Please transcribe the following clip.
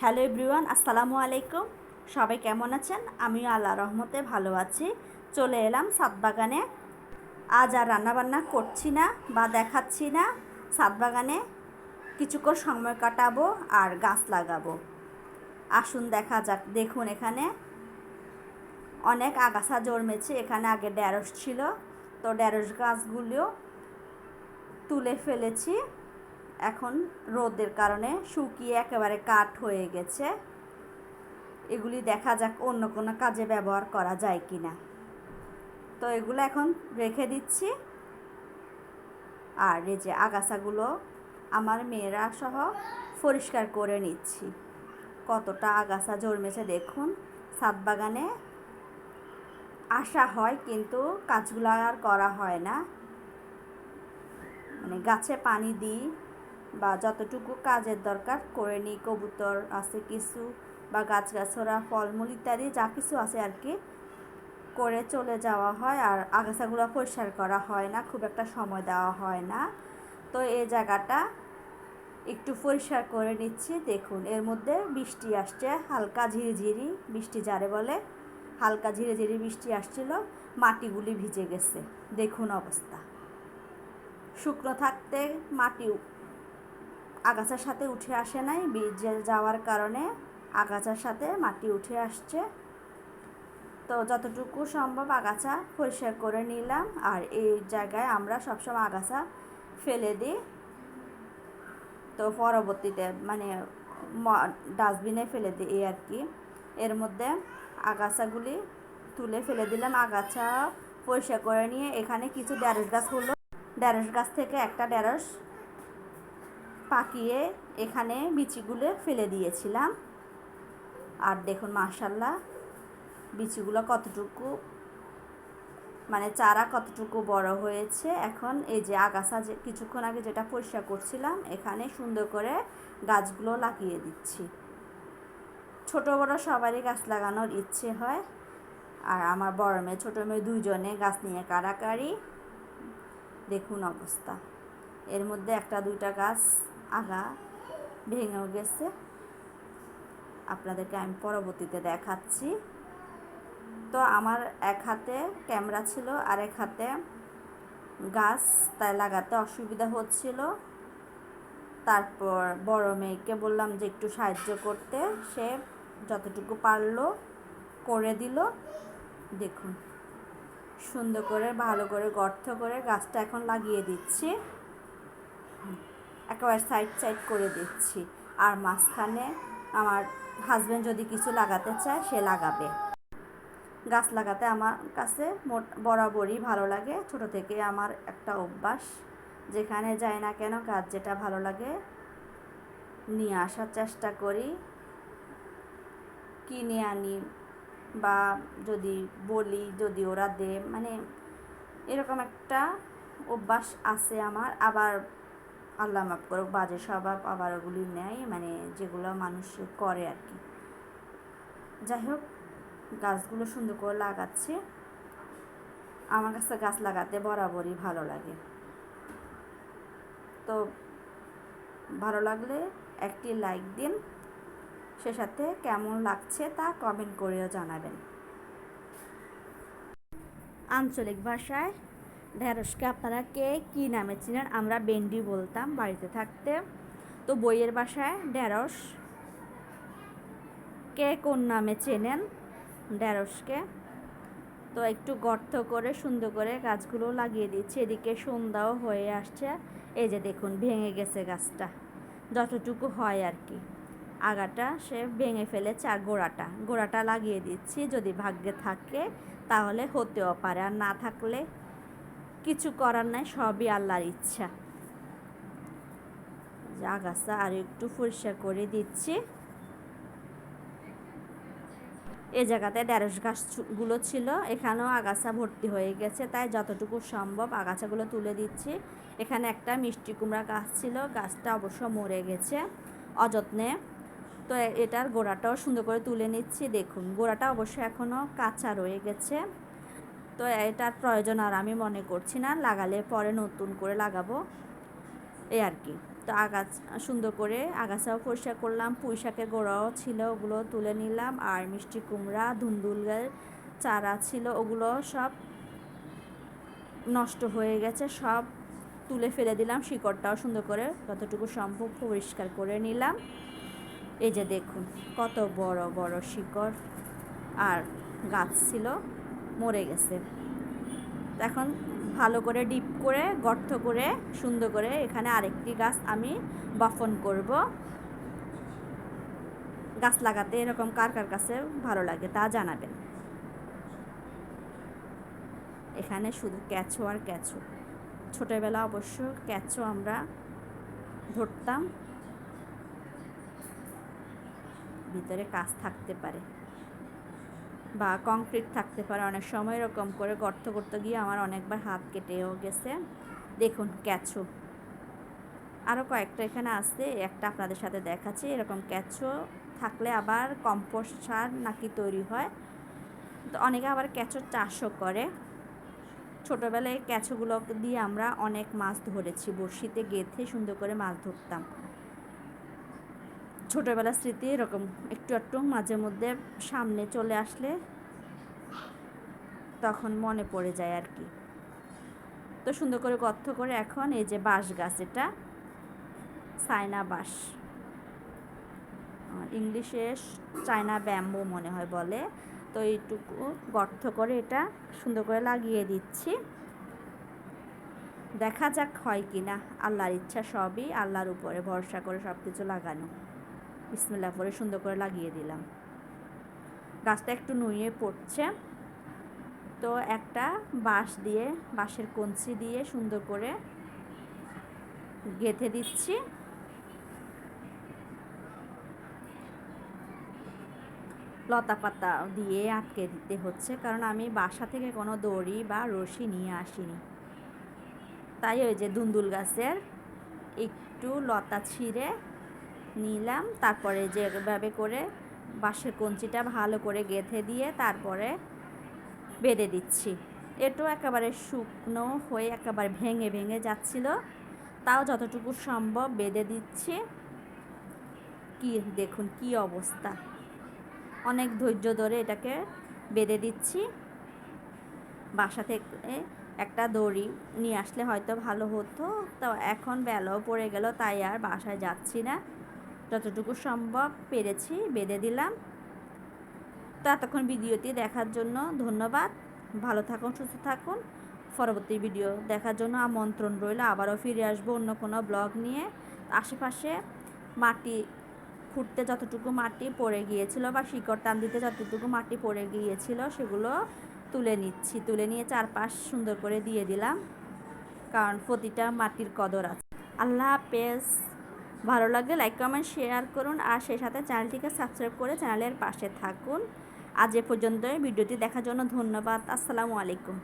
Hello everyone, আসসালামু আলাইকুম। সবাই কেমন আছেন? আমিও আল্লাহ রহমতে ভালো আছি। চলে এলাম ছাদ বাগানে। আজ আর রান্নাবান্না করছি না বা দেখাচ্ছি না। ছাদ বাগানে কিছুক্ষণ সময় কাটাবো আর গাছ লাগাবো। আসুন দেখা যাক। দেখুন, এখানে অনেক আগাছা জন্মেছে। এখানে আগে ঢেঁড়স ছিল, তো ঢেঁড়স গাছগুলো তুলে ফেলেছি। এখন রোদের কারণে শুকিয়ে একেবারে কাঠ হয়ে গেছে। এগুলি দেখা যাক অন্য কোনো কাজে ব্যবহার করা যায় কি না। তো এগুলো এখন রেখে দিচ্ছি। আর এই যে আগাছাগুলো আমার মেয়েরা সহ পরিষ্কার করে নিচ্ছি। কতটা আগাছা জন্মেছে দেখুন। ছাদ বাগানে আসা হয় কিন্তু কাজগুলো আর করা হয় না। মানে গাছে পানি দিই বা যতটুকু কাজের দরকার করে নিই। কবুতর আছে কিছু বা গাছগাছরা ফলমূল ইত্যাদি যা কিছু আছে আর কি করে চলে যাওয়া হয়। আর আগাছাগুলো পরিষ্কার করা হয় না, খুব একটা সময় দেওয়া হয় না। তো এই জায়গাটা একটু পরিষ্কার করে নিচ্ছি। দেখুন, এর মধ্যে বৃষ্টি আসছে, হালকা ঝিরিঝিরি বৃষ্টি যারে বলে, হালকা ঝিরিঝিরি বৃষ্টি আসছিল। মাটিগুলি ভিজে গেছে, দেখুন অবস্থা। শুকনো থাকতে মাটি আগাছার সাথে উঠে আসে নাই, ভিজে যাওয়ার কারণে আগাছার সাথে মাটি উঠে আসছে। তো যতটুকু সম্ভব আগাছা পরিষ্কার করে নিলাম। আর এই জায়গায় আমরা সবসময় আগাছা ফেলে দিই, তো পরবর্তীতে মানে ডাস্টবিনে ফেলে দিই এই আর কি। এর মধ্যে আগাছাগুলি তুলে ফেলে দিলাম। আগাছা পরিষ্কার করে নিয়ে এখানে কিছু ঢেঁড়স গাছ হলো। ঢেঁড়স গাছ থেকে একটা ঢেঁড়স পাকিয়ে এখানে বিচিগুলো ফেলে দিয়েছিলাম। আর দেখুন মাশাআল্লাহ বিচিগুলো কতটুকু, মানে চারা কতটুকু বড় হয়েছে। এখন এই যে আগাছা যে কিছুক্ষণ আগে যেটা পরিষ্কার করছিলাম, এখানে সুন্দর করে গাছগুলো লাগিয়ে দিচ্ছি। ছোট বড় সবারই গাছ লাগানোর ইচ্ছে হয়। আর আমার বড় মেয়ে ছোটো মেয়ে দুইজনে গাছ নিয়ে কাড়াকাড়ি। দেখুন অবস্থা। এর মধ্যে একটা দুইটা গাছ আগা ভেঙেও গেছে, আপনাদেরকে আমি পরবর্তীতে দেখাচ্ছি। তো আমার এক হাতে ক্যামেরা ছিল আর এক হাতে গাছ, তাই লাগাতে অসুবিধা হচ্ছিল। তারপর বড় মেয়েকে বললাম যে একটু সাহায্য করতে, সে যতটুকু পারলো করে দিল। দেখুন সুন্দর করে ভালো করে গর্ত করে গাছটা এখন লাগিয়ে দিচ্ছি, একেবারে সাইড সাইড করে দিচ্ছি। আর মাঝখানে আমার হাজব্যান্ড যদি কিছু লাগাতে চায় সে লাগাবে। গাছ লাগাতে আমার কাছে বরাবরই ভালো লাগে। ছোট থেকে আমার একটা অভ্যাস, যেখানে যাই না কেন গাছ যেটা ভালো লাগে নিয়ে আসার চেষ্টা করি, কিনে আনি বা যদি বলি যদি ওরা দে, মানে এরকম একটা অভ্যাস আছে আমার। আবার আল্লাহ মাফ করুক বাজে স্বভাব আবার ওগুলি নেয়, মানে যেগুলো মানুষ করে আর কি। যাই হোক, গাছগুলো সুন্দর করে লাগাচ্ছি। আমার কাছে গাছ লাগাতে বরাবরই ভালো লাগে। তো ভালো লাগলে একটি লাইক দিন, সে সাথে কেমন লাগছে তা কমেন্ট করেও জানাবেন। আঞ্চলিক ভাষায় ঢেঁড়সকে আপনারা কে কী নামে চিনেন? আমরা ভেন্ডি বলতাম বাড়িতে থাকতে। তো বইয়ের ভাষায় ঢেঁড়স। কে কোন নামে চেনেন ঢেঁড়সকে? তো একটু গর্ত করে সুন্দর করে গাছগুলো লাগিয়ে দিচ্ছি। এদিকে সন্ধ্যাও হয়ে আসছে। এই যে দেখুন ভেঙে গেছে গাছটা, যতটুকু হয় আর কি। আগাটা সে ভেঙে ফেলেছে আর গোড়াটা লাগিয়ে দিচ্ছি। যদি ভাগ্যে থাকে তাহলে হতেও পারে, আর না থাকলে কিছু করার নাই, সবই আল্লাহর ইচ্ছা। আগাছা আর একটু পরিষ্কার করে দিচ্ছি। এই জায়গাতে ঢেঁড়স গাছগুলো ছিল, এখানেও আগাছা ভর্তি হয়ে গেছে, তাই যতটুকু সম্ভব আগাছাগুলো তুলে দিচ্ছি। এখানে একটা মিষ্টি কুমড়া গাছ ছিল, গাছটা অবশ্য মরে গেছে অযত্নে। তো এটার গোড়াটাও সুন্দর করে তুলে নিচ্ছি। দেখুন গোড়াটা অবশ্য এখনও কাঁচা রয়ে গেছে, তো এটার প্রয়োজন আর আমি মনে করছি না, লাগালে পরে নতুন করে লাগাবো এই আর কি। তো সুন্দর করে আগাছাও পরিষ্কার করলাম, পুঁই শাকের গোড়াও ছিল, ওগুলো তুলে নিলাম। আর মিষ্টি কুমড়া, ধুন্দুলের চারা ছিল, ওগুলো সব নষ্ট হয়ে গেছে, সব তুলে ফেলে দিলাম। শিকড়টাও সুন্দর করে যতটুকু সম্ভব পরিষ্কার করে নিলাম। এই যে দেখুন কত বড় বড় শিকড়, আর গাছ ছিল মরে গেছে। এখন ভালো করে ডিপ করে গর্ত করে সুন্দর করে এখানে আরেকটি গাছ আমি বপন করব। গাছ লাগাতে এরকম কার কার কাছে ভালো লাগে তা জানাবেন। এখানে শুধু কেঁচো আর কেঁচো। ছোটোবেলা অবশ্য কেঁচো আমরা ধরতাম, ভিতরে কাজ থাকতে পারে বা কংক্রিট থাকতে পারে, অনেক সময় এরকম করে গর্ত করতে গিয়ে আমার অনেকবার হাত কেটেও গেছে। দেখুন কেঁচো আরও কয়েকটা এখানে আছে, একটা আপনাদের সাথে দেখাচ্ছি। এরকম কেঁচো থাকলে আবার কম্পোস্ট সার নাকি তৈরি হয়, তো অনেকে আবার কেঁচোর চাষও করে। ছোটোবেলায় কেঁচোগুলো দিয়ে আমরা অনেক মাছ ধরেছি, বড়শিতে গেঁথে সুন্দর করে মাছ ধরতাম। ছোটোবেলার স্মৃতি এরকম একটু একটু মাঝে মধ্যে সামনে চলে আসলে তখন মনে পড়ে যায় আর কি। তো সুন্দর করে গর্ত করে এখন এই যে বাঁশ গাছ, এটা চায়না বাঁশ, ইংলিশে চায়না ব্যাম্বু মনে হয় বলে। তো এইটুকু গর্ত করে এটা সুন্দর করে লাগিয়ে দিচ্ছি, দেখা যাক হয় কি না। আল্লাহর ইচ্ছা, সবই আল্লাহর উপরে ভরসা করে সব কিছু লাগানো। বিসমিল্লাহ করে সুন্দর করে লাগিয়ে দিলাম। গাছটা একটু নুয়ে পড়ছে, তো একটা বাঁশের কঞ্চি দিয়ে সুন্দর করে গেঁথে দিচ্ছি। লতা পাতা দিয়ে আটকে দিতে হচ্ছে, কারণ আমি বাসা থেকে কোনো দড়ি বা রশি নিয়ে আসিনি। তাই ওই যে ধুন্দুল গাছের একটু লতা ছিঁড়ে নিলাম, তারপরে যেভাবে করে বাঁশের কঞ্চিটা ভালো করে গেঁথে দিয়ে তারপরে বেঁধে দিচ্ছি। এটাও একেবারে শুকনো হয়ে একেবারে ভেঙে ভেঙে যাচ্ছিল, তাও যতটুকু সম্ভব বেঁধে দিচ্ছি। কি দেখুন কি অবস্থা, অনেক ধৈর্য ধরে এটাকে বেঁধে দিচ্ছি। বাসা থেকে একটা দড়ি নিয়ে আসলে হয়তো ভালো হতো, তো এখন বেলাও পড়ে গেল, তাই আর বাসায় যাচ্ছি না। যতটুকু সম্ভব পেরেছি বেঁধে দিলাম। তো এতক্ষণ ভিডিওটি দেখার জন্য ধন্যবাদ। ভালো থাকুন, সুস্থ থাকুন। পরবর্তী ভিডিও দেখার জন্য আমন্ত্রণ রইল। আবারও ফিরে আসবো অন্য কোনো ব্লগ নিয়ে। আশেপাশে মাটি খুঁড়তে যতটুকু মাটি পড়ে গিয়েছিল বা শিকড় টান দিতে যতটুকু মাটি পড়ে গিয়েছিল সেগুলো তুলে নিচ্ছি। তুলে নিয়ে চারপাশ সুন্দর করে দিয়ে দিলাম, কারণ প্রতিটা মাটির কদর আছে। আল্লাহ হাফেজ। ভালো লাগলে লাইক কমেন্ট শেয়ার করুন, আর সেই সাথে চ্যানেলটিকে সাবস্ক্রাইব করে চ্যানেলের পাশে থাকুন। আজ এ পর্যন্তই। ভিডিওটি দেখার জন্য ধন্যবাদ। আসসালামু আলাইকুম।